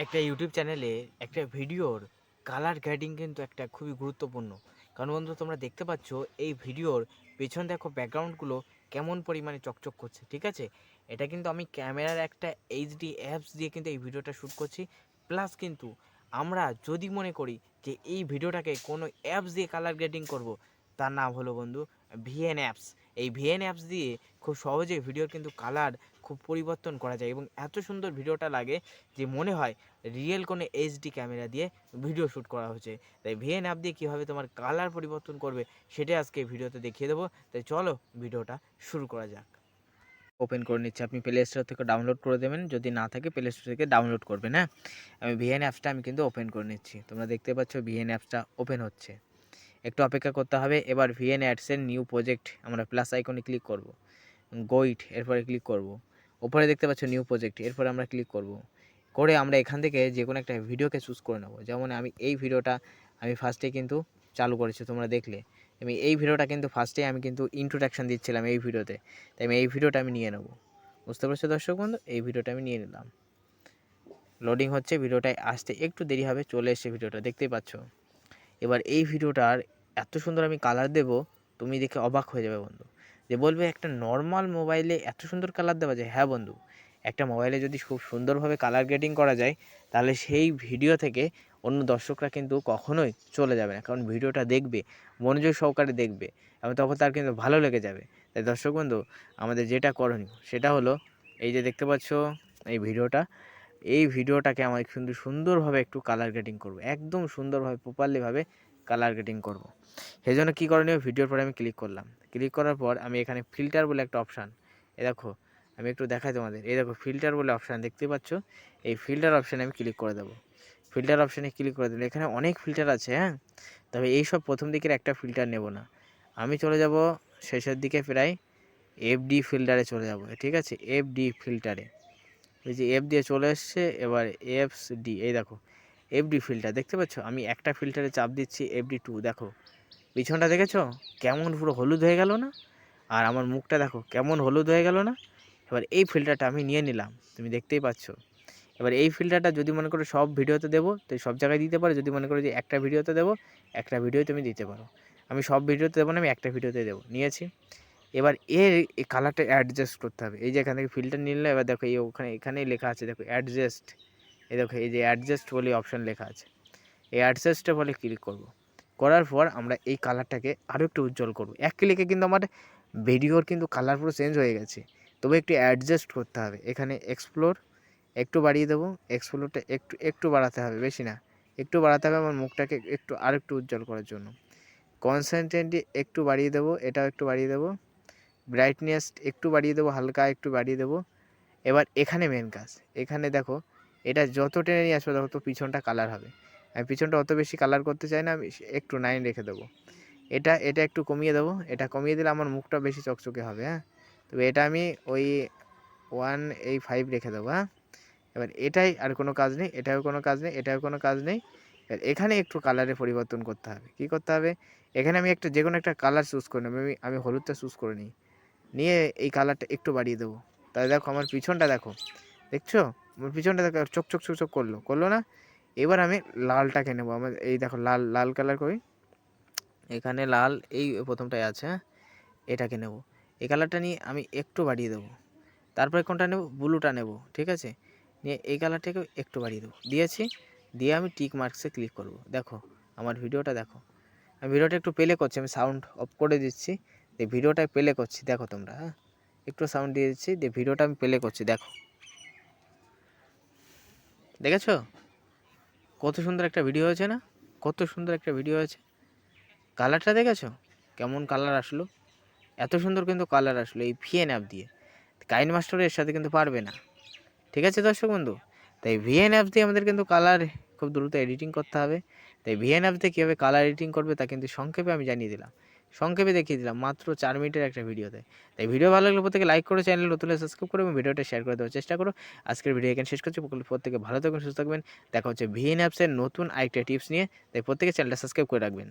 একটা ইউটিউব চ্যানেলে একটা ভিডিওর কালার গ্রেডিং কিন্তু একটা খুবই গুরুত্বপূর্ণ। কারণ বন্ধু তোমরা দেখতে পাচ্ছ এই ভিডিওর পেছন দেখো ব্যাকগ্রাউন্ডগুলো কেমন পরিমাণে চকচক করছে, ঠিক আছে? এটা কিন্তু আমি ক্যামেরার একটা এইচডি অ্যাপস দিয়ে কিন্তু এই ভিডিওটা শ্যুট করছি। প্লাস কিন্তু আমরা যদি মনে করি যে এই ভিডিওটাকে কোনো অ্যাপস দিয়ে কালার গ্রেডিং করব, তার নাম হলো বন্ধু ভিএন অ্যাপস। এই ভিএন অ্যাপস দিয়ে খুব সহজে ভিডিওর কিন্তু কালার খুব পরিবর্তন করা যায় এবং এত সুন্দর ভিডিওটা লাগে যে মনে হয় রিয়েল কোনো এইচডি ক্যামেরা দিয়ে ভিডিও শ্যুট করা হচ্ছে। তাই ভিএন অ্যাপ দিয়ে কীভাবে তোমার কালার পরিবর্তন করবে সেটাই আজকে ভিডিওতে দেখিয়ে দেবো। তাই চলো ভিডিওটা শুরু করা যাক। ওপেন করে নিচ্ছি, আপনি প্লে স্টোর থেকে ডাউনলোড করে দেবেন, যদি না থাকে প্লে স্টোর থেকে ডাউনলোড করবেন। হ্যাঁ, আমি ভিএন অ্যাপসটা আমি কিন্তু ওপেন করে নিচ্ছি। তোমরা দেখতে পাচ্ছ ভিএন অ্যাপসটা ওপেন হচ্ছে, একটু অপেক্ষা করতে হবে। এবার ভিএন অ্যাডসের নিউ প্রজেক্ট আমরা প্লাস আইকনে ক্লিক করব, গোইট এরপরে ক্লিক করব। ওপরে দেখতে পাচ্ছ নিউ প্রজেক্ট, এরপরে আমরা ক্লিক করব। করে আমরা এখান থেকে যে কোনো একটা ভিডিওকে চুজ করে নেব। যেমন আমি এই ভিডিওটা আমি ফার্স্টে কিন্তু চালু করেছি, তোমরা দেখলে আমি এই ভিডিওটা কিন্তু ফার্স্টে আমি কিন্তু ইন্ট্রোডাকশান দিচ্ছিলাম এই ভিডিওতে। তাই আমি এই ভিডিওটা আমি নিয়ে নেব। বুঝতে পারছো দর্শক বন্ধু? এই ভিডিওটা আমি নিয়ে নিলাম। লোডিং হচ্ছে, ভিডিওটায় আসতে একটু দেরি হবে, চলে এসছে ভিডিওটা, দেখতেই পাচ্ছ। এবার এই ভিডিওটার এত সুন্দর আমি কালার দেব, তুমি দেখে অবাক হয়ে যাবে বন্ধু। যে বলবে একটা নর্মাল মোবাইলে এত সুন্দর কালার দেওয়া যায়? হ্যাঁ বন্ধু, একটা মোবাইলে যদি খুব সুন্দরভাবে কালার গ্রেডিং করা যায় তাহলে সেই ভিডিও থেকে অন্য দর্শকরা কিন্তু কখনোই চলে যাবে না, কারণ ভিডিওটা দেখবে, মনোযোগ সহকারে দেখবে এবং তখন তার কিন্তু ভালো লেগে যাবে। তাই দর্শক বন্ধু, আমাদের যেটা করণীয় সেটা হলো এই যে দেখতে পাচ্ছ এই ভিডিওটা, এই ভিডিওটাকে আমার কিন্তু সুন্দরভাবে একটু কালার গ্রেডিং করব, একদম সুন্দরভাবে প্রপারলিভাবে কালার গ্রেডিং করব। সেই জন্য কী করণীয়, ভিডিওর পরে আমি ক্লিক করলাম। ক্লিক করার পর আমি এখানে ফিল্টার বলে একটা অপশান, এ দেখো আমি একটু দেখাই তোমাদের, এই দেখো ফিল্টার বলে অপশান দেখতে পাচ্ছ, এই ফিল্টার অপশানে আমি ক্লিক করে দেবো। ফিল্টার অপশানে ক্লিক করে দিলে এখানে অনেক ফিল্টার আছে। হ্যাঁ, তবে এইসব প্রথম দিকের একটা ফিল্টার নেব না, আমি চলে যাব শেষের দিকে প্রায় এফডি ফিল্টারে চলে যাব, ঠিক আছে? এফডি ফিল্টারে এই যে এফ দিয়ে চলে এসছে, এবার এফস ডি, এই দেখো এফডি ফিল্টার দেখতে পাচ্ছ। আমি একটা ফিল্টারে চাপ দিচ্ছি এফডি 2, দেখো পিছনটা দেখেছো কেমন পুরো হলুদ হয়ে গেল না? আর আমার মুখটা দেখো কেমন হলুদ হয়ে গেল না? এবার এই ফিল্টারটা আমি নিয়ে নিলাম, তুমি দেখতেই পাচ্ছ। এবার এই ফিল্টারটা যদি মনে করো সব ভিডিওতে দেবো তো সব জায়গায় দিতে পারো, যদি মনে করো যে একটা ভিডিওতে দেবো একটা ভিডিওই তুমি দিতে পারো। আমি সব ভিডিওতে দেবো না, আমি একটা ভিডিওতে দেবো, নিয়েছি। এবার এই কালারটা অ্যাডজাস্ট করতে হবে। এই যে এখান থেকে ফিল্টার নিলে এবার দেখো এই এখানেই লেখা আছে, দেখো অ্যাডজাস্ট, এই দেখো এই যে অ্যাডজাস্ট বলে অপশান লেখা আছে, এই অ্যাডজাস্টে বলে ক্লিক করব। করার পর আমরা এই কালারটাকে আরও একটু উজ্জ্বল করব। এক ক্লিকে কিন্তু আমার ভিডিওর কিন্তু কালার পুরো চেঞ্জ হয়ে গেছে, তবে একটু অ্যাডজাস্ট করতে হবে। এখানে এক্সপ্লোর একটু বাড়িয়ে দেবো, এক্সপ্লোরটা একটু একটু বাড়াতে হবে, বেশি না, একটু বাড়াতে হবে আমার মুখটাকে একটু আর একটু উজ্জ্বল করার জন্য। কনসেন্ট্রেটলি একটু বাড়িয়ে দেবো, এটাও একটু বাড়িয়ে দেবো, ব্রাইটনেস একটু বাড়িয়ে দেবো, হালকা একটু বাড়িয়ে দেবো। এবার এখানে মেন কাজ, এখানে দেখো এটা যত টেনে নিয়ে আসবে তত পিছনটা কালার হবে। আমি পিছনটা অত বেশি কালার করতে চাই না, আমি একটু 9 রেখে দেবো। এটা এটা একটু কমিয়ে দেবো, এটা কমিয়ে দিলে আমার মুখটা বেশি চকচকে হবে। হ্যাঁ, তবে এটা আমি ওই 1 এই 5 রেখে দেবো। হ্যাঁ, এবার এটাই আর কোনো কাজ নেই, এটাও কোনো কাজ নেই, এটাও কোনো কাজ নেই। এবার এখানে একটু কালারে পরিবর্তন করতে হবে। কী করতে হবে, এখানে আমি একটা যে কোনো একটা কালার চুজ করে নেব। আমি হলুদটা চুজ করে নিই, নিয়ে এই কালারটা একটু বাড়িয়ে দেবো। তাহলে দেখো আমার পিছনটা দেখো, দেখছো আমার পিছনটা দেখো চকচক চকচক করলো না? এবার আমি লালটাকে নেবো, আমার এই দেখো লাল লাল কালার করি, এখানে লাল এই প্রথমটায় আছে। হ্যাঁ, এটাকে নেব, এই কালারটা নিয়ে আমি একটু বাড়িয়ে দেবো। তারপরে কোনটা নেব, ব্লুটা নেব, ঠিক আছে? নিয়ে এই কালারটাকেও একটু বাড়িয়ে দেবো, দিয়েছি। দিয়ে আমি টিক মার্কসে ক্লিক করব। দেখো আমার ভিডিওটা দেখো, আমি ভিডিওটা একটু প্লে করছি, আমি সাউন্ড অফ করে দিচ্ছি, দিয়ে ভিডিওটা প্লে করছি, দেখো তোমরা। হ্যাঁ, একটু সাউন্ড দিয়ে দিচ্ছি, দিয়ে ভিডিওটা আমি প্লে করছি, দেখো দেখেছো কত সুন্দর একটা ভিডিও হয়েছে না? কত সুন্দর একটা ভিডিও হয়েছে, কালারটা দেখেছো কেমন কালার আসলো? এত সুন্দর কিন্তু কালার আসলো এই ভিএন অ্যাপ দিয়ে। কাইন মাস্টার এর সাথে কিন্তু পারবে না, ঠিক আছে দর্শক বন্ধু? তাই ভিএন অ্যাপ দিয়ে আমাদের কিন্তু কালার খুব দ্রুত এডিটিং করতে হবে। তাই ভিএন অ্যাপ দিয়ে কীভাবে কালার এডিটিং করবে তা কিন্তু সংক্ষেপে আমি জানিয়ে দিলাম, সংক্ষেপে দেখিয়ে দিলাম মাত্র 4 মিনিটের একটা ভিডিওতে। তাই ভিডিও ভালো লাগলে প্রত্যেকে লাইক করে, চ্যানেল নতুন হলে সাবস্ক্রাইব করে এবং ভিডিওটা শেয়ার করে দেওয়ার চেষ্টা করো। আজকের ভিডিও এখানে শেষ করছি, প্রত্যেকে ভালো থাকবেন, সুস্থ থাকবেন। দেখা হচ্ছে ভিএন অ্যাপসের নতুন আরেকটা টিপস নিয়ে। তাই প্রত্যেকে চ্যানেলটা সাবস্ক্রাইব করে রাখবেন।